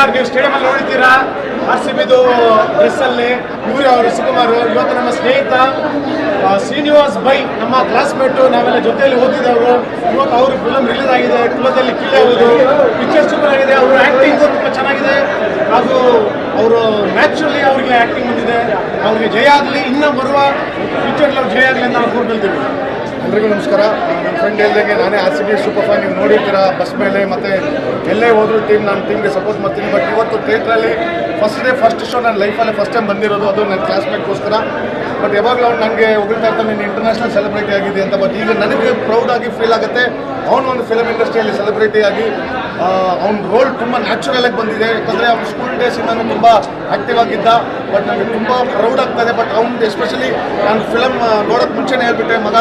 Sir ನೀವು stadium ಅಲ್ಲಿ ನೋಡಿದ್ದೀರಾ RCBದು ಡ್ರೆಸ್ ಅಲ್ಲಿ ಇವರು ಅವರು ಸುಕುಮಾರ್ ಇವತ್ತು ನಮ್ಮ ಸ್ನೇಹಿತ ಶ್ರೀನಿವಾಸ್ ಬೈ ನಮ್ಮ ಕ್ಲಾಸ್ಮೇಟು ನಾವೆಲ್ಲ ಜೊತೆಯಲ್ಲಿ ಓದಿದವರು ಇವತ್ತು ಅವರು ಫಿಲಮ್ ರಿಲೀಸ್ ಆಗಿದೆ ಕುಲದಲ್ಲಿ ಕಿಲ್ಲಿ ಆಗೋದು ಪಿಕ್ಚರ್ ಸೂಪರ್ ಆಗಿದೆ ಅವರ ಆ್ಯಕ್ಟಿಂಗ್ ತುಂಬ ಚೆನ್ನಾಗಿದೆ ಅದು ಅವರು ನ್ಯಾಚುರಲಿ ಅವರಿಗೆ ಆ್ಯಕ್ಟಿಂಗ್ ಬಂದಿದೆ ಅವ್ರಿಗೆ ಜಯ ಆಗಲಿ ಇನ್ನೂ ಬರುವ ಪಿಕ್ಚರ್ಗಳು ಜಯ ಆಗಲಿ ಅಂತ ನಾವು ಕೋರ್ಕೊಳ್ತೀವಿ. ಎಲ್ರಿಗೂ ನಮಸ್ಕಾರ. ನನ್ನ ಫ್ರೆಂಡ್ ಹೇಳ್ದಂಗೆ ನಾನೇ RCB ಸೂಪರ್ ಫ್ಯಾನ್. ನೀವು ನೋಡಿರ್ತೀರ ಬಸ್ ಮೇಲೆ ಮತ್ತು ಎಲ್ಲೇ ಹೋದ್ರು ನಾನು ಟೀಮ್ಗೆ ಸಪೋರ್ಟ್ ಮಾಡ್ತೀನಿ. ಬಟ್ ಇವತ್ತು ಥಿಯೇಟ್ರಲ್ಲಿ ಫಸ್ಟ್ ಶೋ ನನ್ನ ಲೈಫಲ್ಲೇ ಫಸ್ಟ್ ಟೈಮ್ ಬಂದಿರೋದು, ಅದು ನನ್ನ ಕ್ಲಾಸ್ಮೇಟ್ಗೋಸ್ಕರ. ಬಟ್ ಯಾವಾಗಲೂ ಅವ್ನು ನನಗೆ ಹೋಗ್ತಾ ಇರ್ತಾನೆ, ನೀನು ಇಂಟರ್ನ್ಯಾಷನಲ್ ಸೆಲೆಬ್ರಿಟಿ ಆಗಿದೆ ಅಂತ. ಬಟ್ ಈಗ ನನಗೆ ಪ್ರೌಡಾಗಿ ಫೀಲ್ ಆಗುತ್ತೆ, ಅವನು ಒಂದು ಫಿಲಮ್ ಇಂಡಸ್ಟ್ರಿಯಲ್ಲಿ ಸೆಲೆಬ್ರಿಟಿ ಆಗಿ ಅವ್ನ ರೋಲ್ ತುಂಬ ನ್ಯಾಚುರಲಾಗಿ ಬಂದಿದೆ. ಯಾಕಂದರೆ ಅವ್ನು ಸ್ಕೂಲ್ ಡೇಸಿಂದನೂ ತುಂಬ ಆ್ಯಕ್ಟಿವ್ ಆಗಿದ್ದ. ಬಟ್ ನನಗೆ ತುಂಬ ಪ್ರೌಡ್ ಆಗ್ತಾಯಿದೆ. ಬಟ್ ಅವ್ನು ಎಸ್ಪೆಷಲಿ ನಾನು ಫಿಲಮ್ ನೋಡೋಕ್ಕೆ ಮುಂಚೆನೇ ಹೇಳ್ಬಿಟ್ಟೆ ಮಗ,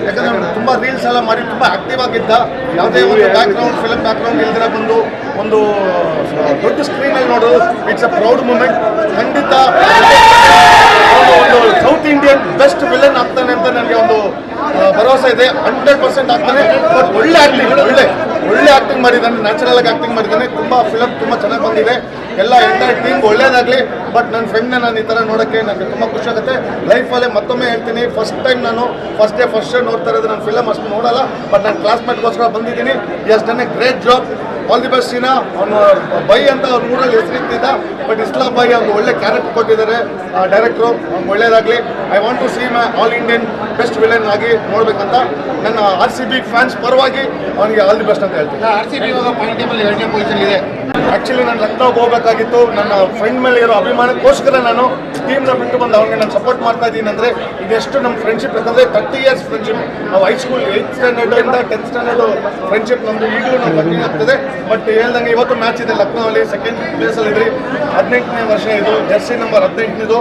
ಯಾಕಂದರೆ ಅವ್ನು ತುಂಬ ರೀಲ್ಸ್ ಎಲ್ಲ ಮಾಡಿ ತುಂಬ ಆ್ಯಕ್ಟಿವ್ ಆಗಿದ್ದ. ಯಾವುದೇ ಒಂದು ಫಿಲಮ್ ಬ್ಯಾಕ್ಗ್ರೌಂಡ್ ಇಲ್ದಿರ ಬಂದು ಒಂದು ದೊಡ್ಡ ಸ್ಕ್ರೀನಲ್ಲಿ ನೋಡೋದು ಇಟ್ಸ್ ಅ ಪ್ರೌಡ್ ಮೂಮೆಂಟ್. ಖಂಡಿತ ಒಂದು ಸೌತ್ ಇಂಡಿಯನ್ ಬೆಸ್ಟ್ ವಿಲನ್ ಆಗ್ತಾನೆ ಅಂತ ನನಗೆ ಒಂದು ಭರವಸೆ ಇದೆ. 100% ಆಗ್ತಾನೆ. ಬಟ್ ಒಳ್ಳೆ ಆ್ಯಕ್ಟಿಂಗ್ ಮಾಡಿದ್ದಾನೆ, ನ್ಯಾಚುರಲ್ ಆಗಿ ಆ್ಯಕ್ಟಿಂಗ್ ಮಾಡಿದ್ದಾನೆ. ತುಂಬ ಫಿಲಮ್ ತುಂಬ ಚೆನ್ನಾಗಿ ಬಂದಿದೆ. ಎಲ್ಲ ಎಂಟೈರ್ ಟೀಮ್ ಒಳ್ಳೇದಾಗಲಿ. ಬಟ್ ನನ್ನ ಫ್ರೆಂಡ್ನ ನಾನು ಈ ಥರ ನೋಡೋಕ್ಕೆ ನನಗೆ ತುಂಬ ಖುಷಿ ಆಗುತ್ತೆ. ಲೈಫಲ್ಲೇ ಮತ್ತೊಮ್ಮೆ ಹೇಳ್ತೀನಿ, ಫಸ್ಟ್ ಟೈಮ್ ನಾನು ಫಸ್ಟ್ ಡೇ ನೋಡ್ತಾ ಇರೋದು. ನಾನು ಫಿಲಮ್ ಅಷ್ಟು ನೋಡಲ್ಲ, ಬಟ್ ನಾನು ಕ್ಲಾಸ್ಮೇಟ್ಗೋಸ್ಕರ ಬಂದಿದ್ದೀನಿ. Yes done a great job. All the best Seena. ಅವನು ಬೈ ಅಂತ ಅವ್ರ ಊರಲ್ಲಿ ಹೆಸರಿಟ್ಟಿದ್ದ, ಬಟ್ ಇಸ್ಲಾಂ ಬೈ ಅವ್ನು ಒಳ್ಳೆ ಕ್ಯಾರೆಕ್ಟರ್ ಕೊಟ್ಟಿದ್ದಾರೆ ಡೈರೆಕ್ಟ್ರು. ಅವ್ನು ಒಳ್ಳೇದಾಗಲಿ. I want to see my all Indian best villain ಆಗಿ ನೋಡ್ಬೇಕಂತ ನನ್ನ RCB ಫ್ಯಾನ್ಸ್ ಪರವಾಗಿ ಅವನಿಗೆ ಆಲ್ ದಿ ಬೆಸ್ಟ್ ಅಂತ ಹೇಳ್ತೀನಿ. RCB ಇವಾಗ ಪಾಯಿಂಟ್ ಟೇಬಲ್ 2ನೇ ಪೊಸಿಷನ್ ಇದೆ. ಆ್ಯಕ್ಚುಲಿ ನಾನು ಲಕ್ನೋಗೆ ಹೋಗಬೇಕಾಗಿತ್ತು. ನನ್ನ ಫ್ರೆಂಡ್ ಮೇಲೆ ಇರೋ ಅಭಿಮಾನಕ್ಕೋಸ್ಕರ ನಾನು ಟೀಮ್ನ ಬಿಟ್ಟು ಬಂದು ಅವ್ನಿಗೆ ನಾನು ಸಪೋರ್ಟ್ ಮಾಡ್ತಾ ಇದ್ದೀನಿ. ಅಂದರೆ ಇದೆಷ್ಟು ನಮ್ಮ ಫ್ರೆಂಡ್ಶಿಪ್, ಯಾಕಂದರೆ 30 years ಫ್ರೆಂಡ್ಶಿಪ್. ನಾವು high school 8th ಸ್ಟ್ಯಾಂಡರ್ಡಿಂದ 10th standard friendship ನಮ್ಮದು ಈಗಲೂ ನಮ್ಮ ಕಂಟಿನ್ಯೂ ಆಗ್ತದೆ. ಬಟ್ ಹೇಳ್ದಂಗೆ ಇವತ್ತು ಮ್ಯಾಚ್ ಇದೆ ಲಕ್ನೋಲ್ಲಿ, ಸೆಕೆಂಡ್ ಪ್ಲೇಸಲ್ಲಿದ್ರಿ. 18ನೇ ವರ್ಷ ಇದು, ಜರ್ಸಿ ನಂಬರ್ 18ನೇದು.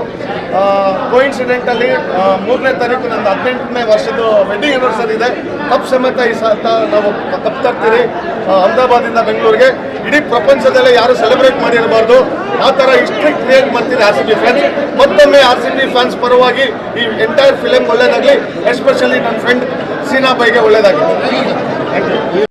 ಕೋಇನ್ಸಿಡೆಂಟಲ್ಲಿ 3ನೇ ತಾರೀಕು ನನ್ನ 18ನೇ ವರ್ಷದ ವೆಡ್ಡಿಂಗ್ ಆ್ಯನಿವರ್ಸರಿ ಇದೆ. ಕಪ್ ಸಮೇತ ಈ ಸತ ನಾವು ಕಪ್ ತರ್ತೀರಿ ಅಹಮದಾಬಾದಿಂದ ಬೆಂಗಳೂರಿಗೆ. ಇಡೀ ಪ್ರಪಂಚದಲ್ಲೇ ಯಾರು ಸೆಲೆಬ್ರೇಟ್ ಮಾಡಿರಬಾರ್ದು, ಆ ಥರ ಹಿಸ್ಟ್ರಿ ಕ್ರಿಯೇಟ್ ಮಾಡ್ತೀರಿ RCB ಫ್ಯಾನ್ಸ್. ಮತ್ತೊಮ್ಮೆ RCB ಫ್ಯಾನ್ಸ್ ಪರವಾಗಿ ಈ ಎಂಟೈರ್ ಫಿಲಮ್ ಒಳ್ಳೇದಾಗಲಿ. ಎಸ್ಪೆಷಲಿ ನನ್ನ ಫ್ರೆಂಡ್ ಸೀನಾ ಬೈಗೆ ಒಳ್ಳೇದಾಗಲಿ. Thank you.